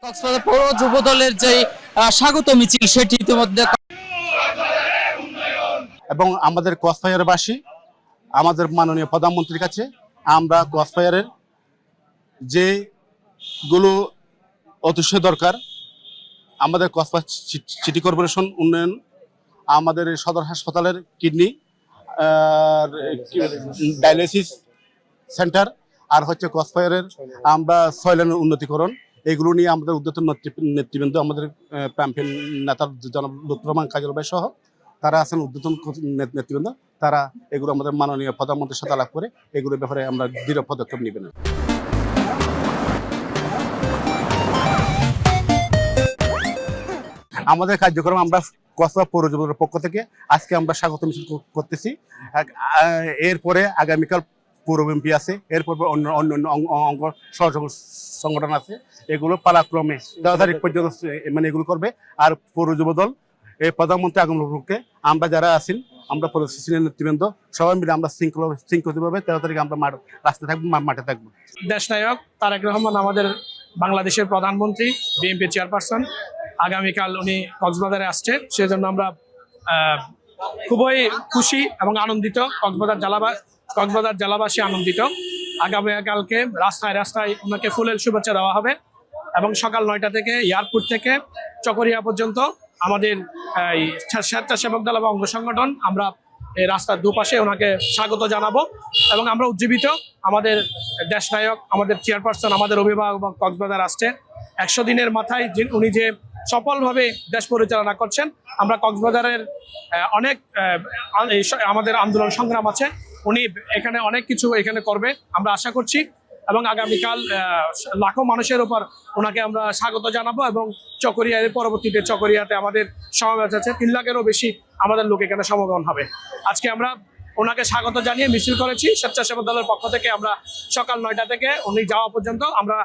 কক্সবাজার পৌর যুব দলের যে স্বাগত মিছিল সেটি ইতিমধ্যে এবং আমাদের কক্সবাজারবাসী আমাদের মাননীয় প্রধানমন্ত্রীর কাছে আমরা কক্সবাজারের যেগুলো অতিশয় দরকার আমাদের কক্সবাজার সিটি কর্পোরেশন উন্নয়ন, আমাদের সদর হাসপাতালের কিডনি ডায়ালিসিস সেন্টার, আর হচ্ছে কক্সবাজারের আমরা সয়লেনের উন্নতিকরণ, এগুলো নিয়ে আমাদের উদ্যতন নেতৃবৃন্দ, আমাদের প্রাণপ্রিয় নেতার জনাব লুৎফর রহমান কাজল ভাই সহ তারা আছেন উদ্যতন নেতৃবৃন্দ। তারা এগুলো আমাদের মাননীয় প্রধানমন্ত্রীর সাথে আলাপ করে এগুলোর ব্যাপারে আমরা দৃঢ় পদক্ষেপ নেবেন। আমাদের কার্যক্রম আমরা কক্সবাজার পৌর যুব দলের পক্ষ থেকে আজকে আমরা স্বাগত মিছিল করতেছি। এরপরে আগামীকাল পৌর এমপি আছে, এরপর অন্য অঙ্গ সহযোগী সংগঠন আছে, এগুলো পালাক্রমে 10 তারিখ পর্যন্ত মানে এগুলো করবে। আর পৌর যুব দল এই প্রধানমন্ত্রী আগমনের পক্ষে আমরা যারা আছেন, আমরা সিনিয়র নেতৃবৃন্দ সবাই মিলে আমরা শৃঙ্খলিতভাবে 13 তারিখে আমরা রাস্তায় থাকবো, মাঠে থাকবো। দেশনায়ক তারেক রহমান আমাদের বাংলাদেশের প্রধানমন্ত্রী, বিএনপি চেয়ারপারসন, আগামীকাল উনি কক্সবাজারে আসছে, সেজন্য আমরা খুবই খুশি এবং আনন্দিত। কক্সবাজার জেলাবাসী আনন্দিত। আগামীকালকে রাস্তায় রাস্তায় ওনাকে ফুলের শুভেচ্ছা দেওয়া হবে এবং সকাল 9টা থেকে এয়ারপোর্ট থেকে চকরিয়া পর্যন্ত আমাদের স্বেচ্ছাসেবক দল এবং অঙ্গ সংগঠন আমরা এই রাস্তার দুপাশে ওনাকে স্বাগত জানাবো এবং আমরা উজ্জীবিত। আমাদের দেশনায়ক, আমাদের চেয়ারপারসন, আমাদের অভিভাবক কক্সবাজার আসছে। 100 দিনের মাথায় উনি যে সফলভাবে দেশ পরিচালনা করছেন, আমরা কক্সবাজারের অনেক আমাদের আন্দোলন সংগ্রাম আছে, উনি এখানে অনেক কিছু এখানে করবে আমরা আশা করছি এবং আগামীকাল লাখো মানুষের উপর ওনাকে আমরা স্বাগত জানাবো এবং চকরিয়ার পরবর্তীতে চকরিয়াতে আমাদের সমাবেশ আছে, 3 লাখেরও বেশি আমাদের লোক এখানে সমাগম হবে। আজকে আমরা ওনাকে স্বাগত জানিয়ে মিছিল করেছি স্বেচ্ছাসেবক দলের পক্ষ থেকে। আমরা সকাল 9টা থেকে উনি যাওয়া পর্যন্ত আমরা